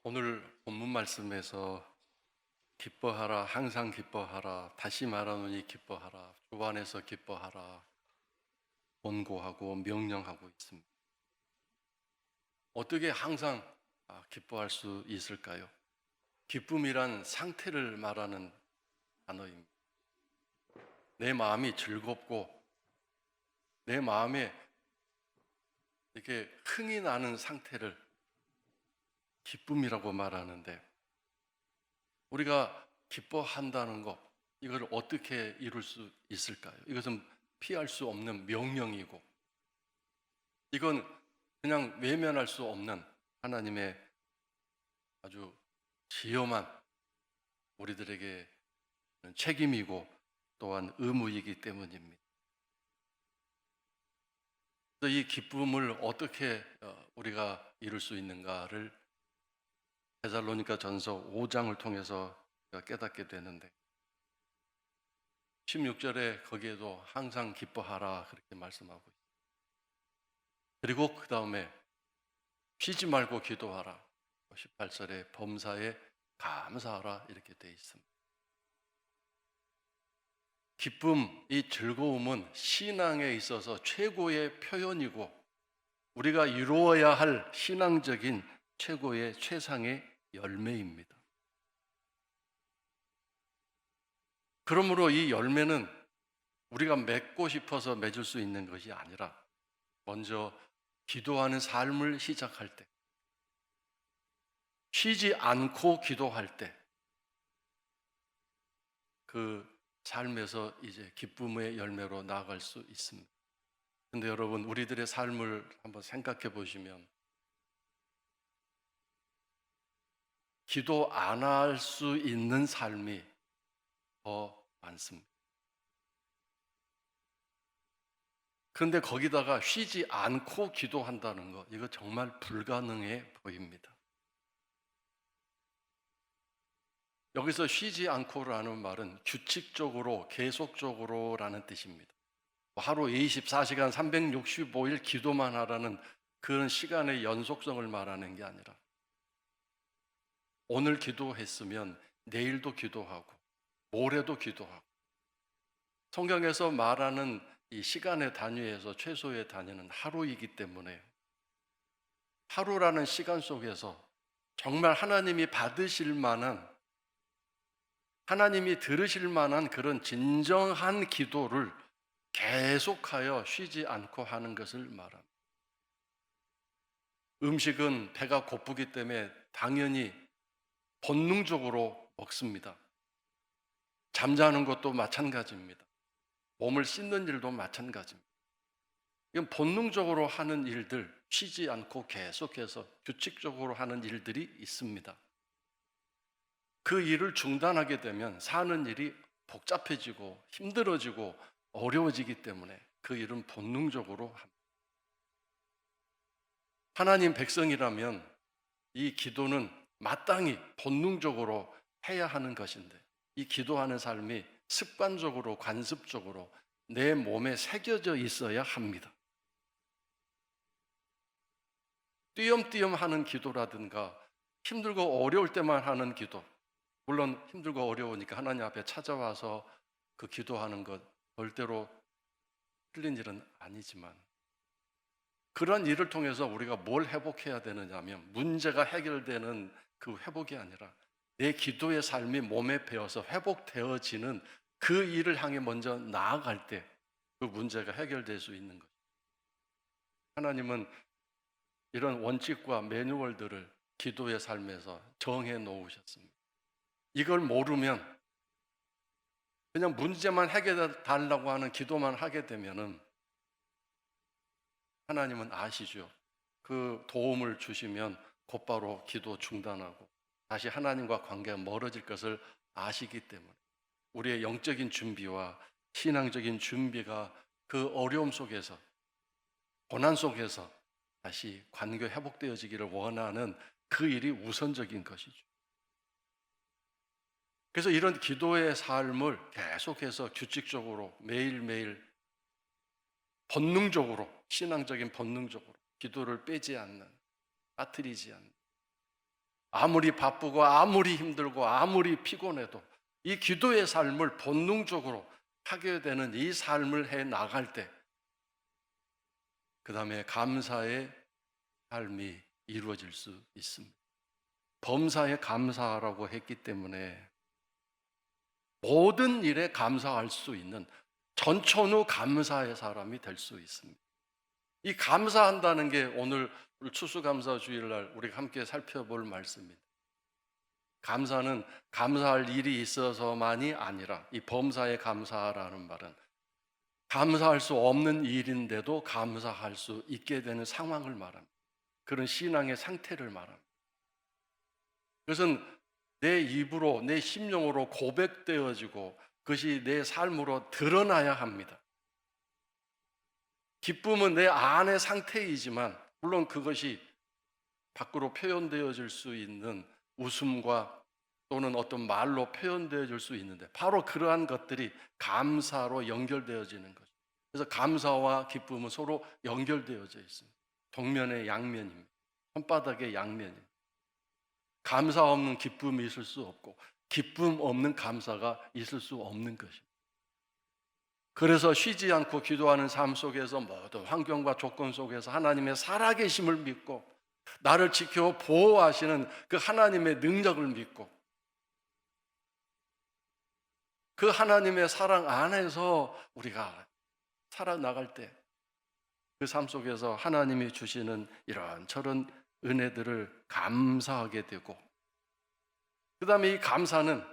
오늘 본문 말씀에서 기뻐하라, 항상 기뻐하라, 다시 말하노니 기뻐하라, 주 안에서 기뻐하라 권고하고 명령하고 있습니다. 어떻게 항상 기뻐할 수 있을까요? 기쁨이란 상태를 말하는 단어입니다. 내 마음이 즐겁고 내 마음에 이렇게 흥이 나는 상태를 기쁨이라고 말하는데, 우리가 기뻐한다는 것, 이걸 어떻게 이룰 수 있을까요? 이것은 피할 수 없는 명령이고, 이건 그냥 외면할 수 없는 하나님의 아주 지엄한 우리들에게 책임이고 또한 의무이기 때문입니다. 그래서 이 기쁨을 어떻게 우리가 이룰 수 있는가를 데살로니가 전서 5장을 통해서 깨닫게 되는데, 16절에 거기에도 항상 기뻐하라 그렇게 말씀하고 있습니다. 그리고 그 다음에 쉬지 말고 기도하라, 18절에 범사에 감사하라 이렇게 되어 있습니다. 기쁨, 이 즐거움은 신앙에 있어서 최고의 표현이고 우리가 이루어야 할 신앙적인 최고의 최상의 열매입니다. 그러므로 이 열매는 우리가 맺고 싶어서 맺을 수 있는 것이 아니라 먼저 기도하는 삶을 시작할 때, 쉬지 않고 기도할 때, 그 삶에서 이제 기쁨의 열매로 나아갈 수 있습니다. 근데 여러분, 우리들의 삶을 한번 생각해 보시면 기도 안 할 수 있는 삶이 더 많습니다. 그런데 거기다가 쉬지 않고 기도한다는 것, 이거 정말 불가능해 보입니다. 여기서 쉬지 않고라는 말은 규칙적으로, 계속적으로라는 뜻입니다. 하루 24시간 365일 기도만 하라는 그런 시간의 연속성을 말하는 게 아니라, 오늘 기도했으면 내일도 기도하고 모레도 기도하고, 성경에서 말하는 이 시간의 단위에서 최소의 단위는 하루이기 때문에 하루라는 시간 속에서 정말 하나님이 받으실 만한, 하나님이 들으실 만한 그런 진정한 기도를 계속하여 쉬지 않고 하는 것을 말합니다. 음식은 배가 고프기 때문에 당연히 본능적으로 먹습니다. 잠자는 것도 마찬가지입니다. 몸을 씻는 일도 마찬가지입니다. 이건 본능적으로 하는 일들, 쉬지 않고 계속해서 규칙적으로 하는 일들이 있습니다. 그 일을 중단하게 되면 사는 일이 복잡해지고 힘들어지고 어려워지기 때문에 그 일은 본능적으로 합니다. 하나님 백성이라면 이 기도는 마땅히 본능적으로 해야 하는 것인데, 이 기도하는 삶이 습관적으로, 관습적으로 내 몸에 새겨져 있어야 합니다. 띄엄띄엄 하는 기도라든가 힘들고 어려울 때만 하는 기도, 물론 힘들고 어려우니까 하나님 앞에 찾아와서 그 기도하는 것 절대로 틀린 일은 아니지만, 그런 일을 통해서 우리가 뭘 회복해야 되느냐면, 문제가 해결되는 그 회복이 아니라 내 기도의 삶이 몸에 배어서 회복되어지는 그 일을 향해 먼저 나아갈 때 그 문제가 해결될 수 있는 거죠. 하나님은 이런 원칙과 매뉴얼들을 기도의 삶에서 정해 놓으셨습니다. 이걸 모르면 그냥 문제만 해결해 달라고 하는 기도만 하게 되면은 하나님은 아시죠. 그 도움을 주시면 곧바로 기도 중단하고 다시 하나님과 관계가 멀어질 것을 아시기 때문에, 우리의 영적인 준비와 신앙적인 준비가 그 어려움 속에서, 고난 속에서 다시 관계 회복되어지기를 원하는 그 일이 우선적인 것이죠. 그래서 이런 기도의 삶을 계속해서 규칙적으로 매일매일 본능적으로, 신앙적인 본능적으로 기도를 빼지 않는, 빠뜨리지 않는, 아무리 바쁘고 아무리 힘들고 아무리 피곤해도 이 기도의 삶을 본능적으로 하게 되는 이 삶을 해 나갈 때, 그 다음에 감사의 삶이 이루어질 수 있습니다. 범사에 감사하라고 했기 때문에 모든 일에 감사할 수 있는 전천후 감사의 사람이 될 수 있습니다. 이 감사한다는 게 오늘 추수감사 주일날 우리가 함께 살펴볼 말씀입니다. 감사는 감사할 일이 있어서만이 아니라, 이 범사에 감사라는 말은 감사할 수 없는 일인데도 감사할 수 있게 되는 상황을 말합니다. 그런 신앙의 상태를 말합니다. 그것은 내 입으로, 내 심령으로 고백되어지고 그것이 내 삶으로 드러나야 합니다. 기쁨은 내 안의 상태이지만 물론 그것이 밖으로 표현되어질 수 있는 웃음과 또는 어떤 말로 표현되어질 수 있는데, 바로 그러한 것들이 감사로 연결되어지는 거죠. 그래서 감사와 기쁨은 서로 연결되어져 있습니다. 동면의 양면입니다. 손바닥의 양면입니다. 감사 없는 기쁨이 있을 수 없고 기쁨 없는 감사가 있을 수 없는 것입니다. 그래서 쉬지 않고 기도하는 삶 속에서 모든 환경과 조건 속에서 하나님의 살아계심을 믿고 나를 지켜 보호하시는 그 하나님의 능력을 믿고 그 하나님의 사랑 안에서 우리가 살아나갈 때 그 삶 속에서 하나님이 주시는 이런저런 은혜들을 감사하게 되고, 그 다음에 이 감사는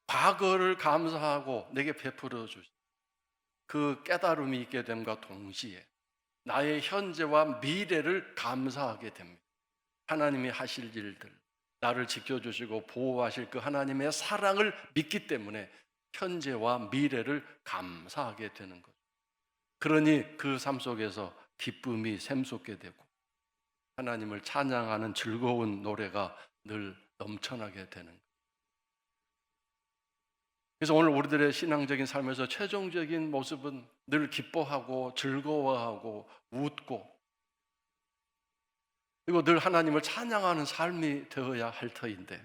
과거를 감사하고 내게 베풀어 주신 그 깨달음이 있게 됨과 동시에 나의 현재와 미래를 감사하게 됩니다. 하나님이 하실 일들, 나를 지켜주시고 보호하실 그 하나님의 사랑을 믿기 때문에 현재와 미래를 감사하게 되는 거죠. 그러니 그 삶 속에서 기쁨이 샘솟게 되고 하나님을 찬양하는 즐거운 노래가 늘 넘쳐나게 되는 거예요. 그래서 오늘 우리들의 신앙적인 삶에서 최종적인 모습은 늘 기뻐하고 즐거워하고 웃고, 그리고 늘 하나님을 찬양하는 삶이 되어야 할 터인데,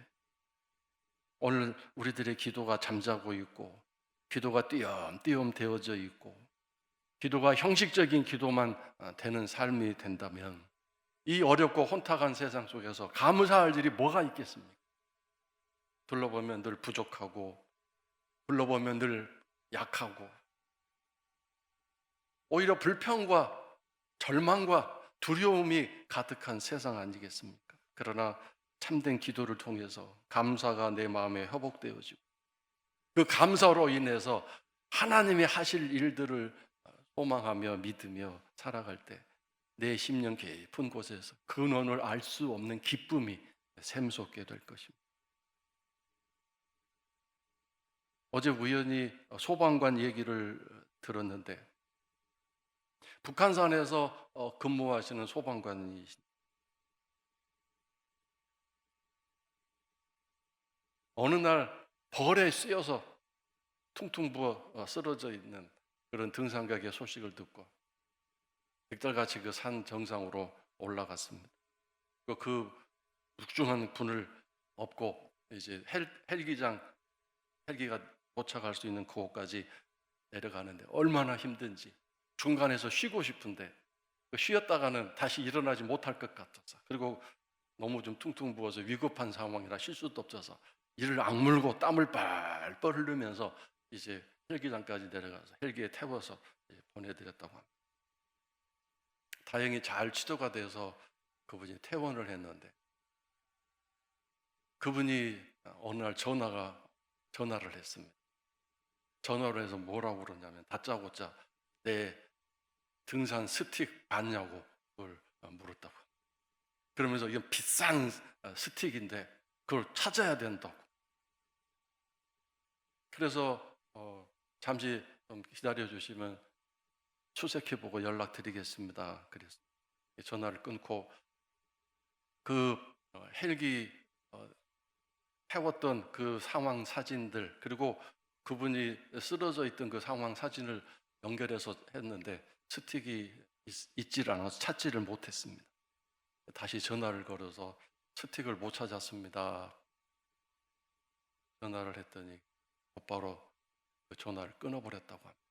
오늘 우리들의 기도가 잠자고 있고 기도가 띄엄띄엄 되어져 있고 기도가 형식적인 기도만 되는 삶이 된다면 이 어렵고 혼탁한 세상 속에서 감사할 일이 뭐가 있겠습니까? 둘러보면 늘 부족하고 둘러보면 늘 약하고 오히려 불평과 절망과 두려움이 가득한 세상 아니겠습니까? 그러나 참된 기도를 통해서 감사가 내 마음에 회복되어지고 그 감사로 인해서 하나님이 하실 일들을 소망하며 믿으며 살아갈 때 내 심령 깊은 곳에서 근원을 알 수 없는 기쁨이 샘솟게 될 것입니다. 어제 우연히 소방관 얘기를 들었는데, 북한산에서 근무하시는 소방관이 어느 날 벌에 씌어서 퉁퉁 부어 쓰러져 있는 그런 등산객의 소식을 듣고 득달같이 그 산 정상으로 올라갔습니다. 그 육중한 분을 업고 이제 헬기가 도착할 수 있는 그곳까지 내려가는데 얼마나 힘든지, 중간에서 쉬고 싶은데 쉬었다가는 다시 일어나지 못할 것 같아서, 그리고 너무 좀 퉁퉁 부어서 위급한 상황이라 쉴 수도 없어서 이를 악물고 땀을 뻘뻘 흘리면서 이제 헬기장까지 내려가서 헬기에 태워서 보내드렸다고 합니다. 다행히 잘 치료가 돼서 그분이 퇴원을 했는데, 그분이 어느 날 전화를 했습니다. 전화를 해서 뭐라고 그러냐면 다짜고짜 내 등산 스틱 봤냐고 그걸 물었다고. 그러면서 이건 비싼 스틱인데 그걸 찾아야 된다고. 그래서 잠시 좀 기다려 주시면 수색해보고 연락드리겠습니다. 그래서 전화를 끊고 그 헬기 태웠던 그 상황 사진들, 그리고 그분이 쓰러져 있던 그 상황 사진을 연결해서 했는데 스틱이 있질 않아서 찾지를 못했습니다. 다시 전화를 걸어서 스틱을 못 찾았습니다. 전화를 했더니 곧바로 그 전화를 끊어버렸다고 합니다.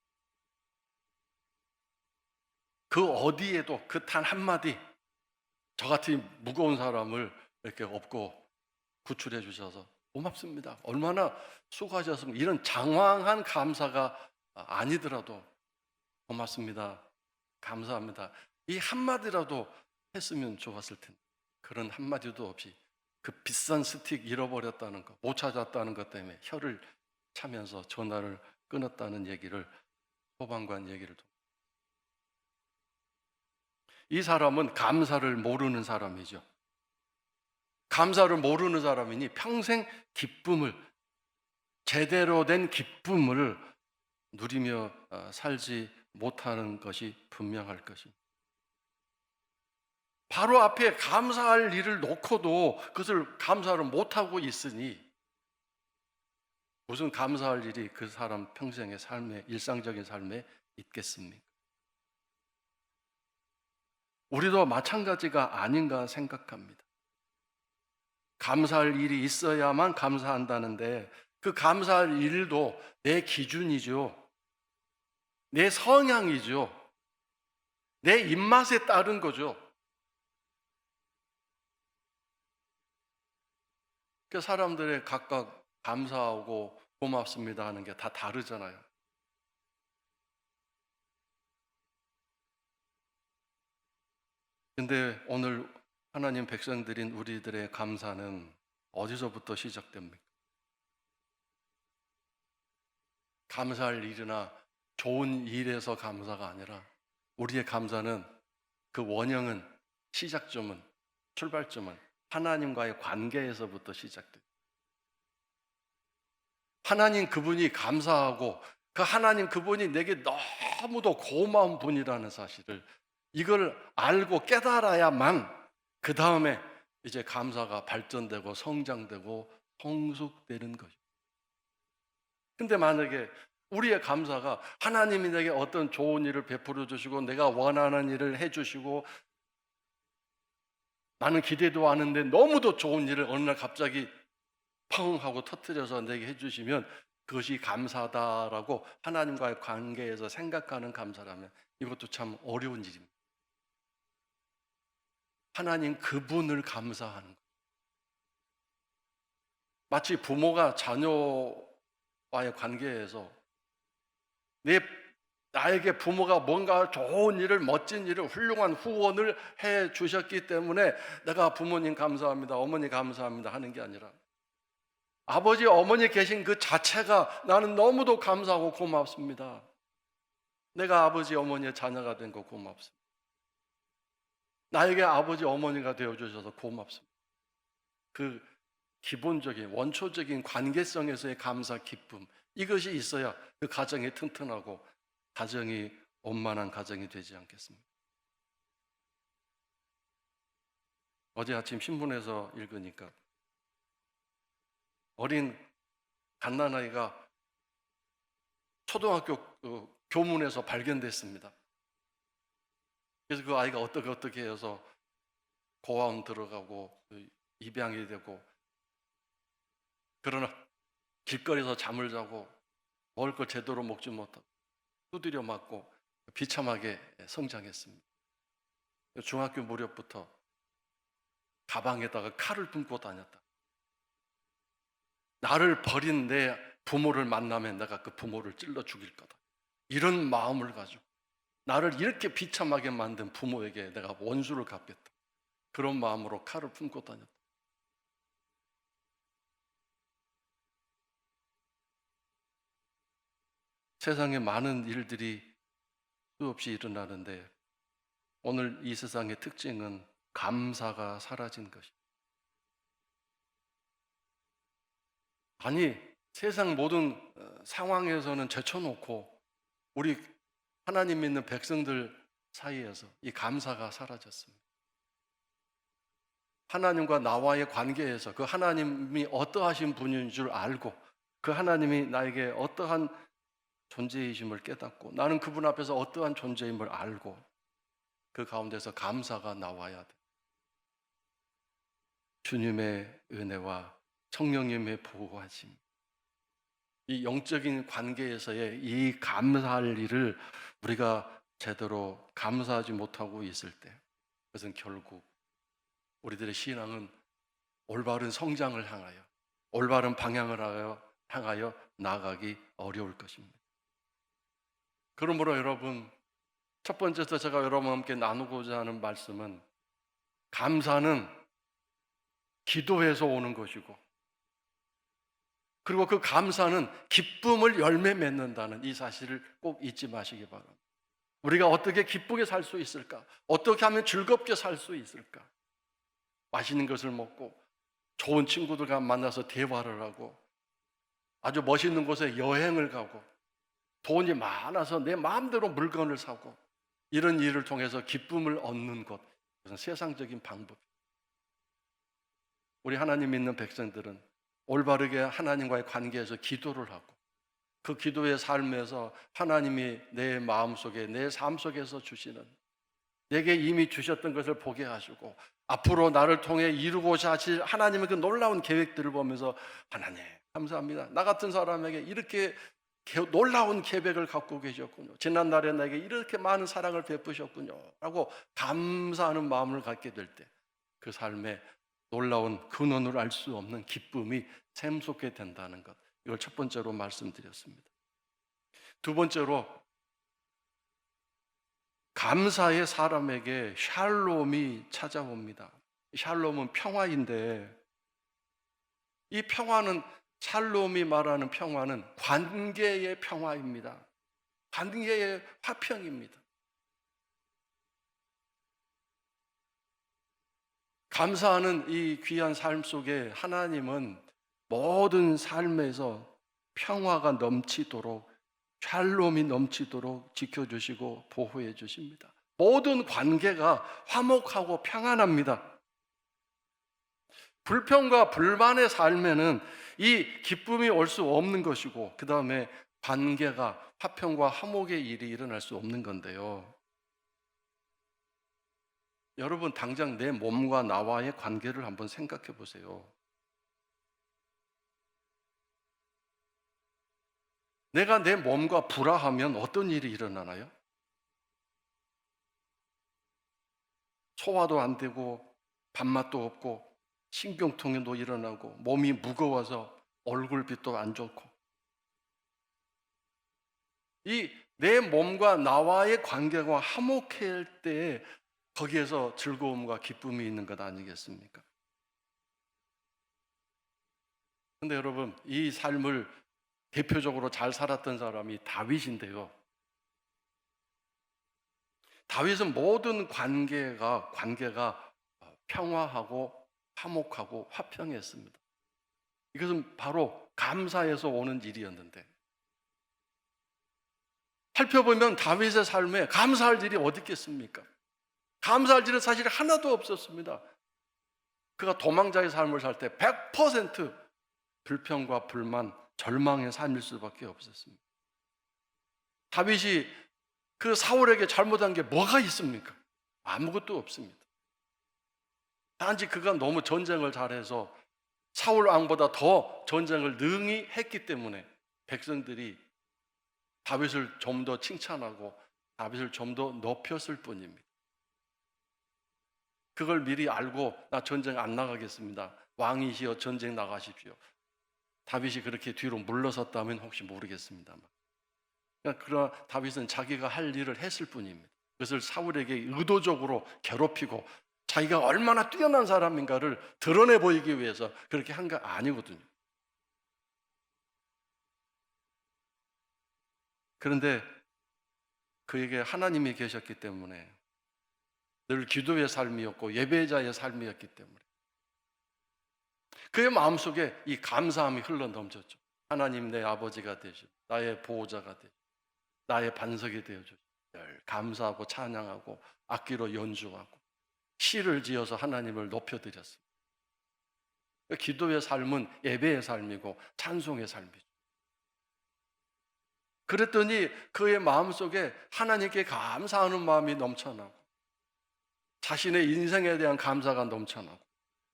그 어디에도 그 단 한마디, 저같이 무거운 사람을 이렇게 업고 구출해 주셔서 고맙습니다. 얼마나 수고하셨습니까? 이런 장황한 감사가 아니더라도 고맙습니다. 감사합니다. 이 한마디라도 했으면 좋았을 텐데 그런 한마디도 없이 그 비싼 스틱 잃어버렸다는 것, 못 찾았다는 것 때문에 혀를 차면서 전화를 끊었다는 얘기를, 소방관 얘기를 듣고, 이 사람은 감사를 모르는 사람이죠. 감사를 모르는 사람이니 평생 기쁨을, 제대로 된 기쁨을 누리며 살지 못하는 것이 분명할 것입니다. 바로 앞에 감사할 일을 놓고도 그것을 감사를 못하고 있으니 무슨 감사할 일이 그 사람 평생의 삶에, 일상적인 삶에 있겠습니까? 우리도 마찬가지가 아닌가 생각합니다. 감사할 일이 있어야만 감사한다는데 그 감사할 일도 내 기준이죠. 내 성향이죠. 내 입맛에 따른 거죠. 그 사람들의 각각 감사하고 고맙습니다 하는 게 다 다르잖아요. 근데 오늘 하나님 백성들인 우리들의 감사는 어디서부터 시작됩니까? 감사할 일이나 좋은 일에서 감사가 아니라 우리의 감사는 그 원형은, 시작점은, 출발점은 하나님과의 관계에서부터 시작돼요. 하나님 그분이 감사하고 그 하나님 그분이 내게 너무도 고마운 분이라는 사실을, 이걸 알고 깨달아야만 그 다음에 이제 감사가 발전되고 성장되고 성숙되는 거죠. 근데 만약에 우리의 감사가 하나님이 내게 어떤 좋은 일을 베풀어 주시고 내가 원하는 일을 해 주시고 나는 기대도 않은데 너무도 좋은 일을 어느 날 갑자기 펑 하고 터뜨려서 내게 해 주시면 그것이 감사다라고 하나님과의 관계에서 생각하는 감사라면 이것도 참 어려운 일입니다. 하나님 그분을 감사하는 것. 마치 부모가 자녀와의 관계에서 나에게 부모가 뭔가 좋은 일을, 멋진 일을, 훌륭한 후원을 해 주셨기 때문에 내가 부모님 감사합니다, 어머니 감사합니다 하는 게 아니라 아버지, 어머니 계신 그 자체가 나는 너무도 감사하고 고맙습니다. 내가 아버지, 어머니의 자녀가 된 거 고맙습니다. 나에게 아버지, 어머니가 되어주셔서 고맙습니다. 그 기본적인, 원초적인 관계성에서의 감사, 기쁨, 이것이 있어야 그 가정이 튼튼하고 가정이 원만한 가정이 되지 않겠습니까? 어제 아침 신문에서 읽으니까 어린 갓난아이가 초등학교 교문에서 발견됐습니다. 그래서 그 아이가 어떻게 해서 고아원 들어가고 입양이 되고, 그러나 길거리에서 잠을 자고 먹을 걸 제대로 먹지 못하고 두드려 맞고 비참하게 성장했습니다. 중학교 무렵부터 가방에다가 칼을 품고 다녔다. 나를 버린 내 부모를 만나면 내가 그 부모를 찔러 죽일 거다. 이런 마음을 가지고 나를 이렇게 비참하게 만든 부모에게 내가 원수를 갚겠다. 그런 마음으로 칼을 품고 다녔다. 세상에 많은 일들이 수없이 일어나는데 오늘 이 세상의 특징은 감사가 사라진 것입니다. 아니, 세상 모든 상황에서는 제쳐놓고 우리 하나님 믿는 백성들 사이에서 이 감사가 사라졌습니다. 하나님과 나와의 관계에서 그 하나님이 어떠하신 분인 줄 알고 그 하나님이 나에게 어떠한 존재이심을 깨닫고 나는 그분 앞에서 어떠한 존재임을 알고 그 가운데서 감사가 나와야 돼. 주님의 은혜와 성령님의 보호하심, 이 영적인 관계에서의 이 감사할 일을 우리가 제대로 감사하지 못하고 있을 때, 그것은 결국 우리들의 신앙은 올바른 성장을 향하여, 올바른 방향을 향하여 나아가기 어려울 것입니다. 그러므로 여러분, 첫 번째로 제가 여러분과 함께 나누고자 하는 말씀은, 감사는 기도에서 오는 것이고, 그리고 그 감사는 기쁨을 열매 맺는다는 이 사실을 꼭 잊지 마시기 바랍니다. 우리가 어떻게 기쁘게 살 수 있을까? 어떻게 하면 즐겁게 살 수 있을까? 맛있는 것을 먹고 좋은 친구들과 만나서 대화를 하고 아주 멋있는 곳에 여행을 가고 돈이 많아서 내 마음대로 물건을 사고 이런 일을 통해서 기쁨을 얻는 것, 그것은 세상적인 방법. 우리 하나님 믿는 백성들은 올바르게 하나님과의 관계에서 기도를 하고 그 기도의 삶에서 하나님이 내 마음속에, 내 삶 속에서 주시는, 내게 이미 주셨던 것을 보게 하시고 앞으로 나를 통해 이루고자 하실 하나님의 그 놀라운 계획들을 보면서, 하나님 감사합니다, 나 같은 사람에게 이렇게 놀라운 계획을 갖고 계셨군요, 지난날에 나에게 이렇게 많은 사랑을 베푸셨군요 라고 감사하는 마음을 갖게 될 때 그 삶에 놀라운 근원을 알 수 없는 기쁨이 샘솟게 된다는 것, 이걸 첫 번째로 말씀드렸습니다. 두 번째로, 감사의 사람에게 샬롬이 찾아옵니다. 샬롬은 평화인데, 이 평화는, 샬롬이 말하는 평화는 관계의 평화입니다. 관계의 화평입니다. 감사하는 이 귀한 삶 속에 하나님은 모든 삶에서 평화가 넘치도록, 샬롬이 넘치도록 지켜주시고 보호해 주십니다. 모든 관계가 화목하고 평안합니다. 불평과 불만의 삶에는 이 기쁨이 올 수 없는 것이고, 그 다음에 관계가 화평과 화목의 일이 일어날 수 없는 건데요. 여러분, 당장 내 몸과 나와의 관계를 한번 생각해 보세요. 내가 내 몸과 불화하면 어떤 일이 일어나나요? 소화도 안 되고 밥맛도 없고 신경통도 일어나고 몸이 무거워서 얼굴빛도 안 좋고, 이 내 몸과 나와의 관계가 화목할 때 거기에서 즐거움과 기쁨이 있는 것 아니겠습니까? 근데 여러분, 이 삶을 대표적으로 잘 살았던 사람이 다윗인데요. 다윗은 모든 관계가 평화하고 화목하고 화평했습니다. 이것은 바로 감사에서 오는 일이었는데, 살펴보면 다윗의 삶에 감사할 일이 어디 있겠습니까? 감사할 일은 사실 하나도 없었습니다. 그가 도망자의 삶을 살 때 100% 불평과 불만, 절망의 삶일 수밖에 없었습니다. 다윗이 그 사울에게 잘못한 게 뭐가 있습니까? 아무것도 없습니다. 단지 그가 너무 전쟁을 잘해서 사울 왕보다 더 전쟁을 능히 했기 때문에 백성들이 다윗을 좀 더 칭찬하고 다윗을 좀 더 높였을 뿐입니다. 그걸 미리 알고 나 전쟁 안 나가겠습니다, 왕이시여 전쟁 나가십시오, 다윗이 그렇게 뒤로 물러섰다면 혹시 모르겠습니다만, 그러나 다윗은 자기가 할 일을 했을 뿐입니다. 그것을 사울에게 의도적으로 괴롭히고 자기가 얼마나 뛰어난 사람인가를 드러내 보이기 위해서 그렇게 한 거 아니거든요. 그런데 그에게 하나님이 계셨기 때문에, 늘 기도의 삶이었고 예배자의 삶이었기 때문에 그의 마음속에 이 감사함이 흘러넘쳤죠. 하나님 내 아버지가 되시고 나의 보호자가 되시고 나의 반석이 되어주시고, 감사하고 찬양하고 악기로 연주하고 시를 지어서 하나님을 높여드렸습니다. 기도의 삶은 예배의 삶이고 찬송의 삶이죠. 그랬더니 그의 마음속에 하나님께 감사하는 마음이 넘쳐나고 자신의 인생에 대한 감사가 넘쳐나고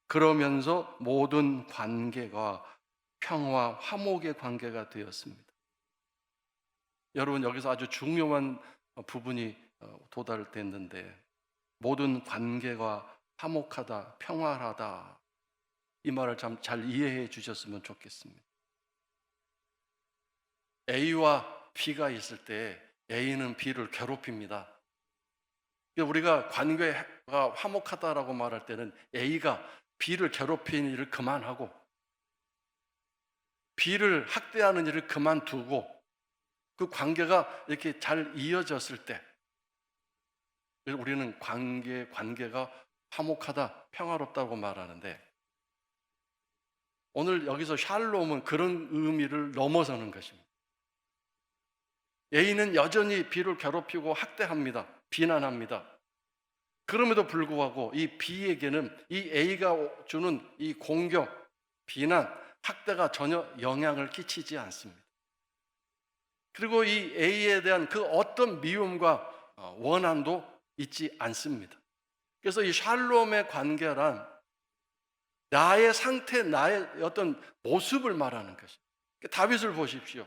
그러면서 모든 관계가 평화, 화목의 관계가 되었습니다. 여러분, 여기서 아주 중요한 부분이 도달됐는데, 모든 관계가 화목하다, 평화하다, 이 말을 참 잘 이해해 주셨으면 좋겠습니다. A와 B가 있을 때 A는 B를 괴롭힙니다. 우리가 관계가 화목하다라고 말할 때는 A가 B를 괴롭히는 일을 그만하고 B를 학대하는 일을 그만두고 그 관계가 이렇게 잘 이어졌을 때 우리는 관계가 화목하다, 평화롭다고 말하는데, 오늘 여기서 샬롬은 그런 의미를 넘어서는 것입니다. A는 여전히 B를 괴롭히고 학대합니다. 비난합니다. 그럼에도 불구하고 이 B에게는 이 A가 주는 이 공격, 비난, 학대가 전혀 영향을 끼치지 않습니다. 그리고 이 A에 대한 그 어떤 미움과 원한도 있지 않습니다. 그래서 이 샬롬의 관계란 나의 상태, 나의 어떤 모습을 말하는 것입니다. 다윗을 보십시오.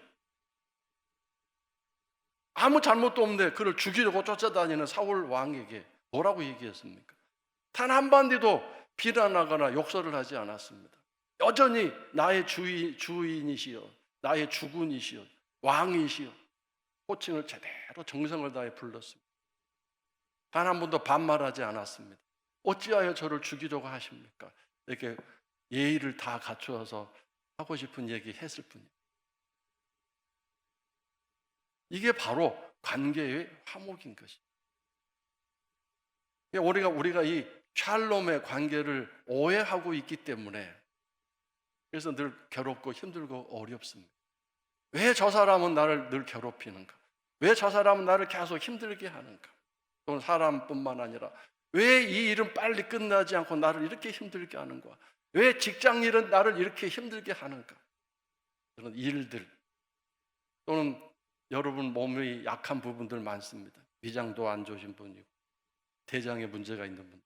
아무 잘못도 없는데 그를 죽이려고 쫓아다니는 사울 왕에게 뭐라고 얘기했습니까? 단 한마디도 비난하거나 욕설을 하지 않았습니다. 여전히 나의 주인이시여, 나의 주군이시여, 왕이시여, 호칭을 제대로 정성을 다해 불렀습니다. 단 한 번도 반말하지 않았습니다. 어찌하여 저를 죽이려고 하십니까? 이렇게 예의를 다 갖추어서 하고 싶은 얘기 했을 뿐이에요. 이게 바로 관계의 화목인 것이에요. 우리가 이 샬롬의 관계를 오해하고 있기 때문에 그래서 늘 괴롭고 힘들고 어렵습니다. 왜 저 사람은 나를 늘 괴롭히는가? 왜 저 사람은 나를 계속 힘들게 하는가? 또는 사람뿐만 아니라 왜 이 일은 빨리 끝나지 않고 나를 이렇게 힘들게 하는가? 왜 직장 일은 나를 이렇게 힘들게 하는가? 그런 일들, 또는 여러분 몸의 약한 부분들 많습니다. 위장도 안 좋으신 분이고, 대장에 문제가 있는 분,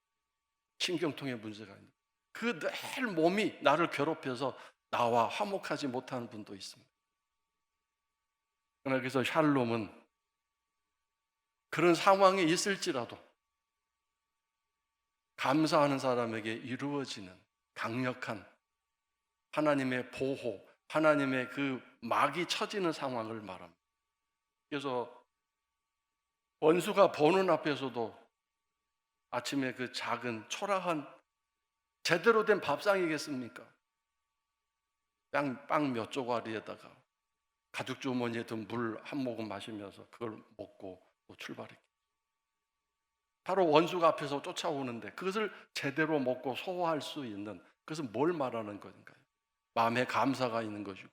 신경통에 문제가 있는 분, 그 늘 몸이 나를 괴롭혀서 나와 화목하지 못하는 분도 있습니다. 그러나 그래서 샬롬은 그런 상황이 있을지라도 감사하는 사람에게 이루어지는 강력한 하나님의 보호, 하나님의 그 막이 쳐지는 상황을 말합니다. 그래서 원수가 보는 앞에서도 아침에 그 작은 초라한 제대로 된 밥상이겠습니까? 빵 몇 조각에다가 가죽 주머니에 든 물 한 모금 마시면서 그걸 먹고 또 출발했겠죠. 바로 원수가 앞에서 쫓아오는데 그것을 제대로 먹고 소화할 수 있는, 그것은 뭘 말하는 건가요? 마음에 감사가 있는 것이고,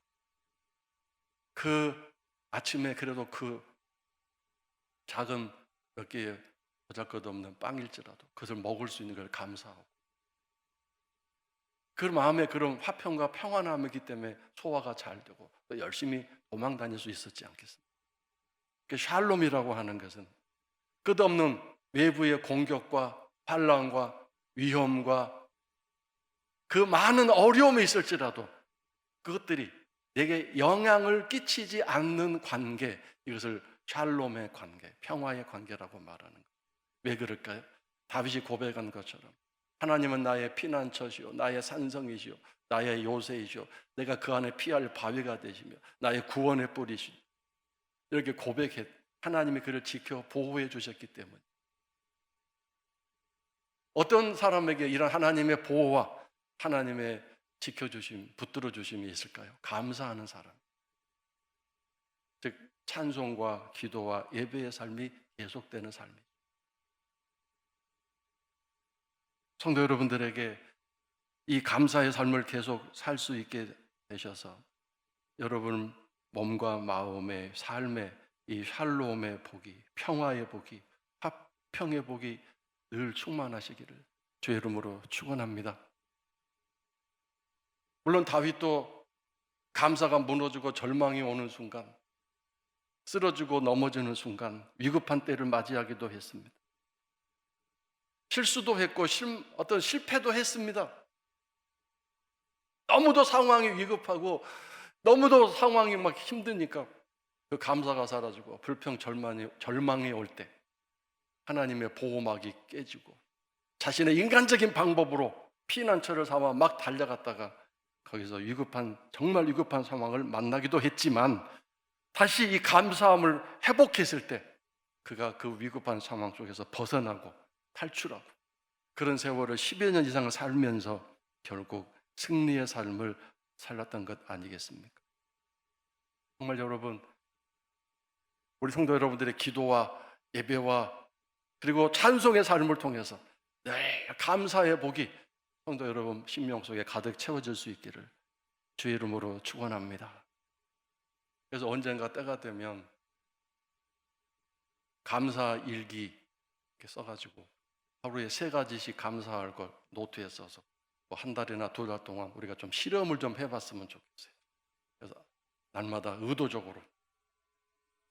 그 아침에 그래도 그 작은 몇 개의 보잘것없는 빵일지라도 그것을 먹을 수 있는 걸 감사하고, 그 마음에 그런 화평과 평안함이기 때문에 소화가 잘 되고 또 열심히 도망 다닐 수 있었지 않겠습니까? 그 샬롬이라고 하는 것은 끝없는 외부의 공격과 환난과 위험과 그 많은 어려움이 있을지라도 그것들이 내게 영향을 끼치지 않는 관계, 이것을 샬롬의 관계, 평화의 관계라고 말하는 거예요. 왜 그럴까요? 다윗이 고백한 것처럼 하나님은 나의 피난처시오, 나의 산성이시오, 나의 요새이시오, 내가 그 안에 피할 바위가 되시며 나의 구원의 뿌리시오. 이렇게 고백했, 하나님이 그를 지켜 보호해 주셨기 때문에 어떤 사람에게 이런 하나님의 보호와 하나님의 지켜주심, 붙들어 주심이 있을까요? 감사하는 사람, 즉 찬송과 기도와 예배의 삶이 계속되는 삶이죠. 성도 여러분들에게 이 감사의 삶을 계속 살 수 있게 되셔서 여러분 몸과 마음의 삶의 이 샬롬의 복이, 평화의 복이, 화평의 복이 늘 충만하시기를 주의 이름으로 축원합니다. 물론 다윗도 감사가 무너지고 절망이 오는 순간, 쓰러지고 넘어지는 순간 위급한 때를 맞이하기도 했습니다. 실수도 했고 어떤 실패도 했습니다. 너무도 상황이 위급하고 너무도 상황이 막 힘드니까 그 감사가 사라지고 불평 절망이 올 때 하나님의 보호막이 깨지고 자신의 인간적인 방법으로 피난처를 삼아 막 달려갔다가 거기서 정말 위급한 상황을 만나기도 했지만 다시 이 감사함을 회복했을 때 그가 그 위급한 상황 속에서 벗어나고 탈출하고 그런 세월을 10여 년 이상을 살면서 결국 승리의 삶을 살았던 것 아니겠습니까? 정말 여러분, 우리 성도 여러분들의 기도와 예배와 그리고 찬송의 삶을 통해서 감사의 복이 성도 여러분 심령 속에 가득 채워질 수 있기를 주의 이름으로 축원합니다. 그래서 언젠가 때가 되면 감사 일기 이렇게 써가지고 하루에 3가지씩 감사할 걸 노트에 써서 뭐 한 달이나 2달 동안 우리가 좀 실험을 좀 해봤으면 좋겠어요. 그래서 날마다 의도적으로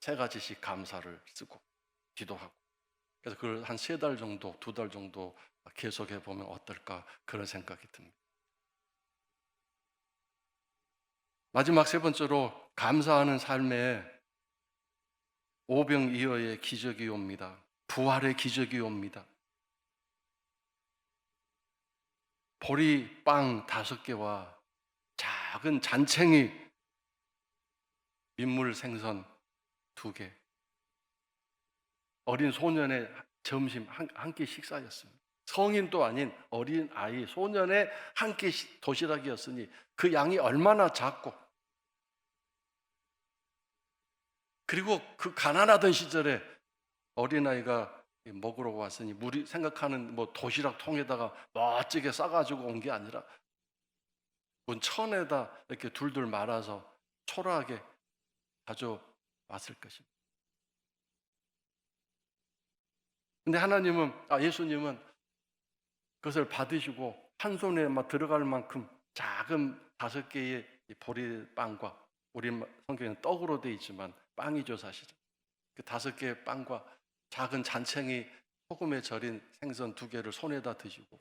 3가지씩 감사를 쓰고 기도하고 그래서 그걸 한 3달 정도, 2달 정도 계속해 보면 어떨까 그런 생각이 듭니다. 마지막 3번째로 감사하는 삶에 오병이어의 기적이 옵니다. 부활의 기적이 옵니다. 보리빵 5개와 작은 잔챙이 민물 생선 2개, 어린 소년의 점심 한 끼 식사였습니다. 성인도 아닌 어린 아이, 소년의 한 끼 도시락이었으니 그 양이 얼마나 작고 그리고 그 가난하던 시절에 어린아이가 먹으러 왔으니 우리 생각하는 뭐 도시락 통에다가 멋지게 싸가지고 온 게 아니라 천에다 이렇게 둘둘 말아서 초라하게 가져왔을 것입니다. 근데 예수님은 그것을 받으시고 한 손에 막 들어갈 만큼 작은 5개의 보리빵과 우리 성경에는 떡으로 되어 있지만 빵이죠 사실은. 그 5개의 빵과 작은 잔챙이 소금에 절인 생선 2개를 손에다 드시고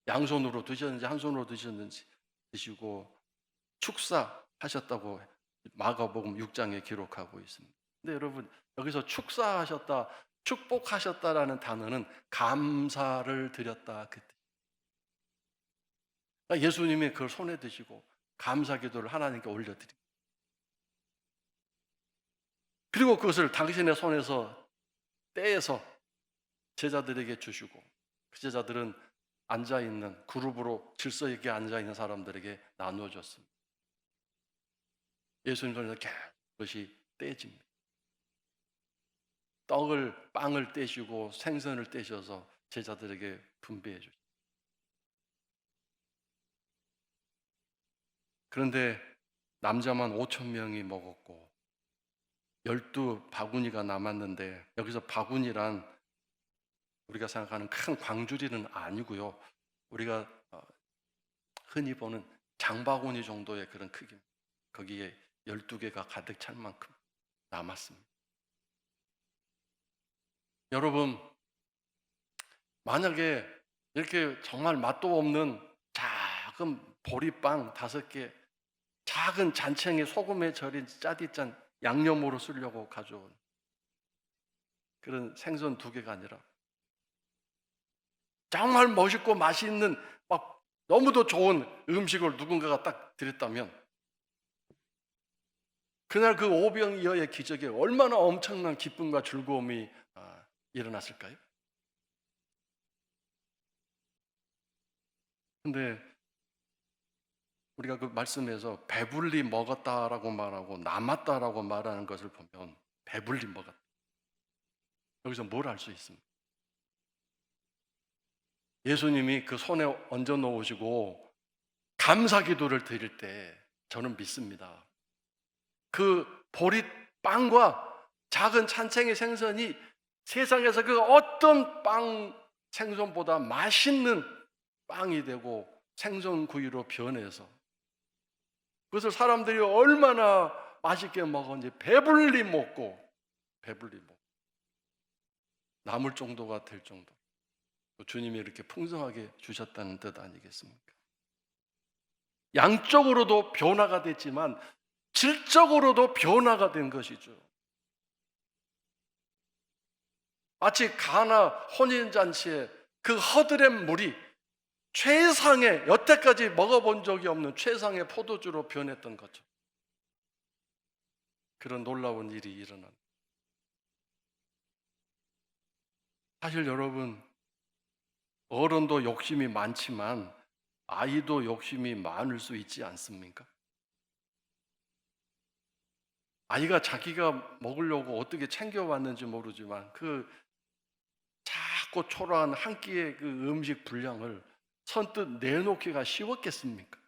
양손으로 드셨는지 한 손으로 드셨는지 드시고 축사하셨다고 마가복음 6장에 기록하고 있습니다. 근데 여러분 여기서 축사하셨다, 축복하셨다라는 단어는 감사를 드렸다 그 뜻. 예수님이 그걸 손에 드시고 감사 기도를 하나님께 올려드립니다. 그리고 그것을 당신의 손에서 떼서 제자들에게 주시고 그 제자들은 앉아있는 그룹으로 질서 있게 앉아있는 사람들에게 나누어 줬습니다. 예수님 손에서 그것이 떼집니다. 빵을 떼시고 생선을 떼셔서 제자들에게 분배해 주십니다. 그런데 남자만 5,000명이 먹었고 12바구니가 남았는데 여기서 바구니란 우리가 생각하는 큰 광주리는 아니고요. 우리가 흔히 보는 장바구니 정도의 그런 크기입니다. 거기에 12개가 가득 찰 만큼 남았습니다. 여러분, 만약에 이렇게 정말 맛도 없는 작은 보리빵 5개, 작은 잔챙이 소금에 절인 짜디짠 양념으로 쓰려고 가져온 그런 생선 2개가 아니라 정말 멋있고 맛있는 막 너무도 좋은 음식을 누군가가 딱 드렸다면 그날 그 오병이어의 기적에 얼마나 엄청난 기쁨과 즐거움이 일어났을까요? 근데 우리가 그 말씀에서 배불리 먹었다라고 말하고 남았다라고 말하는 것을 보면 배불리 먹었다. 여기서 뭘 알 수 있습니까? 예수님이 그 손에 얹어 놓으시고 감사 기도를 드릴 때 저는 믿습니다. 그 보리빵과 작은 찬챙이 생선이 세상에서 그 어떤 생선보다 맛있는 빵이 되고 생선구이로 변해서 그것을 사람들이 얼마나 맛있게 먹었는지 배불리 먹고 남을 정도가 될 정도 주님이 이렇게 풍성하게 주셨다는 뜻 아니겠습니까? 양적으로도 변화가 됐지만 질적으로도 변화가 된 것이죠. 마치 가나 혼인잔치에 그 허들의 물이 최상의, 여태까지 먹어본 적이 없는 최상의 포도주로 변했던 거죠. 그런 놀라운 일이 일어난. 사실 여러분, 어른도 욕심이 많지만 아이도 욕심이 많을 수 있지 않습니까? 아이가 자기가 먹으려고 어떻게 챙겨왔는지 모르지만 그 작고 초라한 한 끼의 그 음식 분량을 선뜻 내놓기가 쉬웠겠습니까?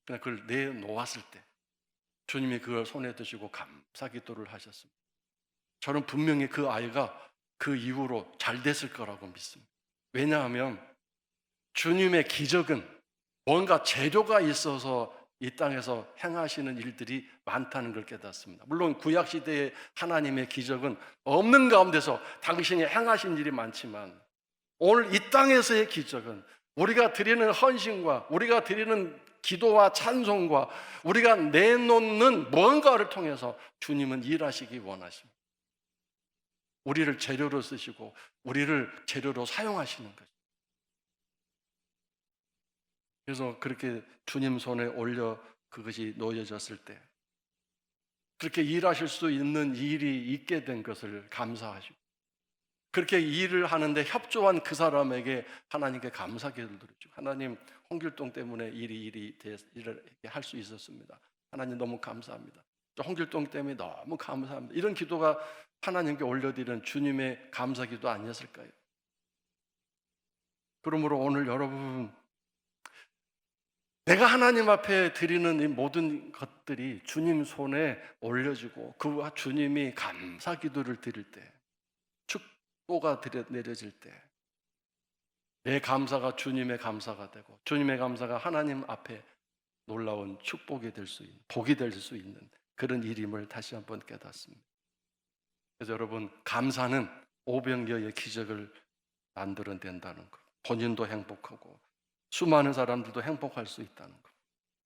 그냥 그걸 내놓았을 때 주님이 그걸 손에 드시고 감사기도를 하셨습니다. 저는 분명히 그 아이가 그 이후로 잘 됐을 거라고 믿습니다. 왜냐하면 주님의 기적은 뭔가 재료가 있어서 이 땅에서 행하시는 일들이 많다는 걸 깨닫습니다. 물론 구약시대의 하나님의 기적은 없는 가운데서 당신이 행하신 일이 많지만 오늘 이 땅에서의 기적은 우리가 드리는 헌신과 우리가 드리는 기도와 찬송과 우리가 내놓는 뭔가를 통해서 주님은 일하시기 원하십니다. 우리를 재료로 쓰시고 우리를 재료로 사용하시는 거죠. 그래서 그렇게 주님 손에 올려 그것이 놓여졌을 때 그렇게 일하실 수 있는 일이 있게 된 것을 감사하시고 그렇게 일을 하는데 협조한 그 사람에게 하나님께 감사기도를 드리죠. 하나님, 홍길동 때문에 일을 할 수 있었습니다. 하나님 너무 감사합니다. 홍길동 때문에 너무 감사합니다. 이런 기도가 하나님께 올려드리는 주님의 감사기도 아니었을까요? 그러므로 오늘 여러분, 내가 하나님 앞에 드리는 이 모든 것들이 주님 손에 올려지고 그와 주님이 감사기도를 드릴 때, 축복가 내려질 때 내 감사가 주님의 감사가 되고 주님의 감사가 하나님 앞에 놀라운 축복이 될 수 있는, 복이 될 수 있는 그런 일임을 다시 한번 깨닫습니다. 그래서 여러분, 감사는 오병이어의 기적을 만들어낸다는 것, 본인도 행복하고 수많은 사람들도 행복할 수 있다는 것,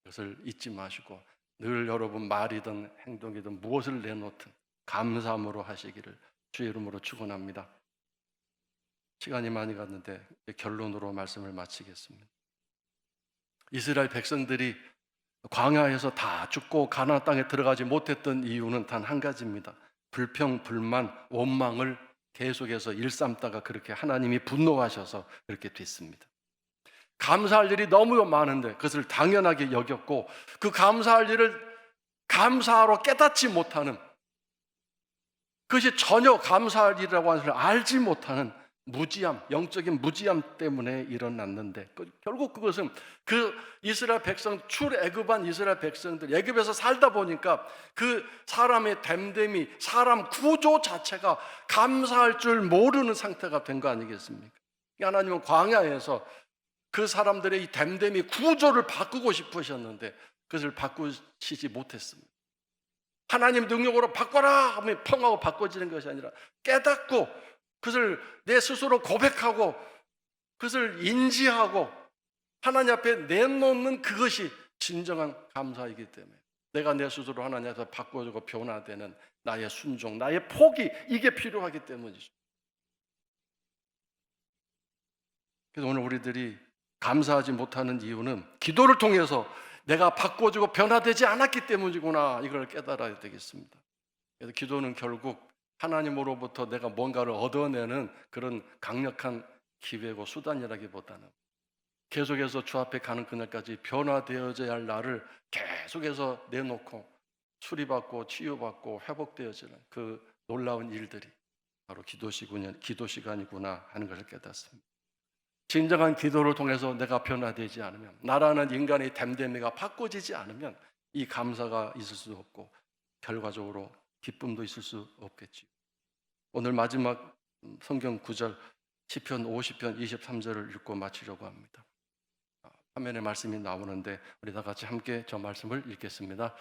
그것을 잊지 마시고 늘 여러분 말이든 행동이든 무엇을 내놓든 감사함으로 하시기를 주의 이름으로 축원합니다. 시간이 많이 갔는데 결론으로 말씀을 마치겠습니다. 이스라엘 백성들이 광야에서 다 죽고 가나안 땅에 들어가지 못했던 이유는 단 한 가지입니다. 불평, 불만, 원망을 계속해서 일삼다가 그렇게 하나님이 분노하셔서 그렇게 됐습니다. 감사할 일이 너무 많은데 그것을 당연하게 여겼고 그 감사할 일을 감사하러 깨닫지 못하는, 그것이 전혀 감사할 일이라고 하는 것을 알지 못하는 무지함, 영적인 무지함 때문에 일어났는데 결국 그것은 그 이스라엘 백성, 출애굽한 이스라엘 백성들, 애굽에서 살다 보니까 그 사람의 됨됨이, 사람 구조 자체가 감사할 줄 모르는 상태가 된 거 아니겠습니까? 하나님은 광야에서 그 사람들의 이 됨됨이 구조를 바꾸고 싶으셨는데 그것을 바꾸시지 못했습니다. 하나님 능력으로 바꿔라 하면 펑하고 바꿔지는 것이 아니라 깨닫고 그것을 내 스스로 고백하고 그것을 인지하고 하나님 앞에 내놓는 그것이 진정한 감사이기 때문에 내가 내 스스로 하나님 앞에서 바꿔주고 변화되는 나의 순종, 나의 포기, 이게 필요하기 때문이죠. 그래서 오늘 우리들이 감사하지 못하는 이유는 기도를 통해서 내가 바꿔주고 변화되지 않았기 때문이구나, 이걸 깨달아야 되겠습니다. 그래서 기도는 결국 하나님으로부터 내가 뭔가를 얻어내는 그런 강력한 기회고 수단이라기보다는 계속해서 주 앞에 가는 그날까지 변화되어져야 할 나를 계속해서 내놓고 수리받고 치유받고 회복되어지는 그 놀라운 일들이 바로 기도 시간이구나 하는 것을 깨닫습니다. 진정한 기도를 통해서 내가 변화되지 않으면, 나라는 인간의 됨됨이가 바꿔지지 않으면 이 감사가 있을 수 없고 결과적으로 기쁨도 있을 수 없겠지. 오늘 마지막 성경 구절 시편 50편 23절을 읽고 마치려고 합니다. 화면에 말씀이 나오는데 우리 다 같이 함께 저 말씀을 읽겠습니다.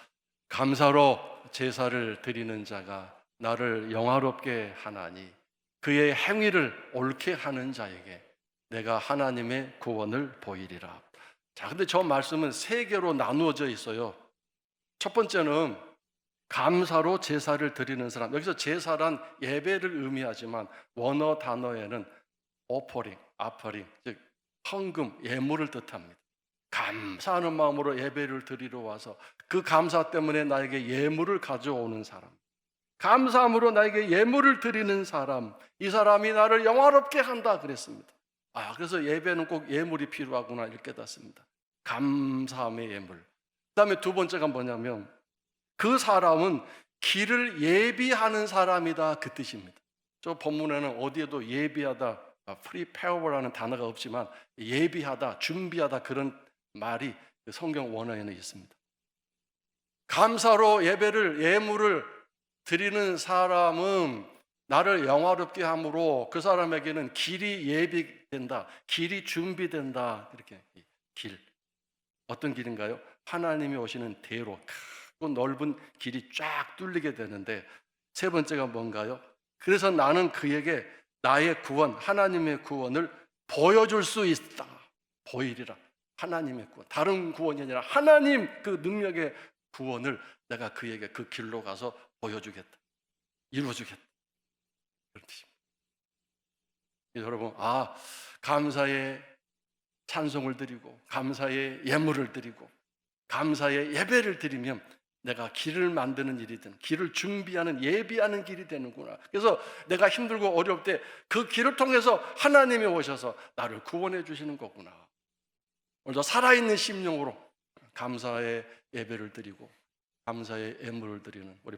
감사로 제사를 드리는 자가 나를 영화롭게 하나니 그의 행위를 옳게 하는 자에게 내가 하나님의 구원을 보이리라. 자, 근데 저 말씀은 세 개로 나누어져 있어요. 첫 번째는 감사로 제사를 드리는 사람. 여기서 제사란 예배를 의미하지만 원어 단어에는 offering, 즉 헌금, 예물을 뜻합니다. 감사하는 마음으로 예배를 드리러 와서 그 감사 때문에 나에게 예물을 가져오는 사람, 감사함으로 나에게 예물을 드리는 사람, 이 사람이 나를 영화롭게 한다 그랬습니다. 그래서 예배는 꼭 예물이 필요하구나 이렇게 깨닫습니다. 감사함의 예물. 그 다음에 두 번째가 뭐냐면 그 사람은 길을 예비하는 사람이다 그 뜻입니다. 저 본문에는 어디에도 예비하다, prepare라는 단어가 없지만 예비하다, 준비하다 그런 말이 성경 원어에는 있습니다. 감사로 예물을 드리는 사람은 나를 영화롭게 함으로 그 사람에게는 길이 예비된다, 길이 준비된다. 이렇게 길, 어떤 길인가요? 하나님이 오시는 대로 크고 넓은 길이 쫙 뚫리게 되는데, 세 번째가 뭔가요? 그래서 나는 그에게 나의 구원, 하나님의 구원을 보여줄 수 있다. 보이리라. 하나님의 구원, 다른 구원이 아니라 하나님 그 능력의 구원을 내가 그에게 그 길로 가서 보여주겠다, 이루어주겠다, 그런 뜻입니다. 여러분, 감사의 찬송을 드리고 감사의 예물을 드리고 감사의 예배를 드리면 내가 길을 만드는 일이든 길을 준비하는, 예비하는 길이 되는구나. 그래서 내가 힘들고 어려울 때 그 길을 통해서 하나님이 오셔서 나를 구원해 주시는 거구나. 오늘도 살아있는 심령으로 감사의 예배를 드리고 감사의 예물을 드리는 우리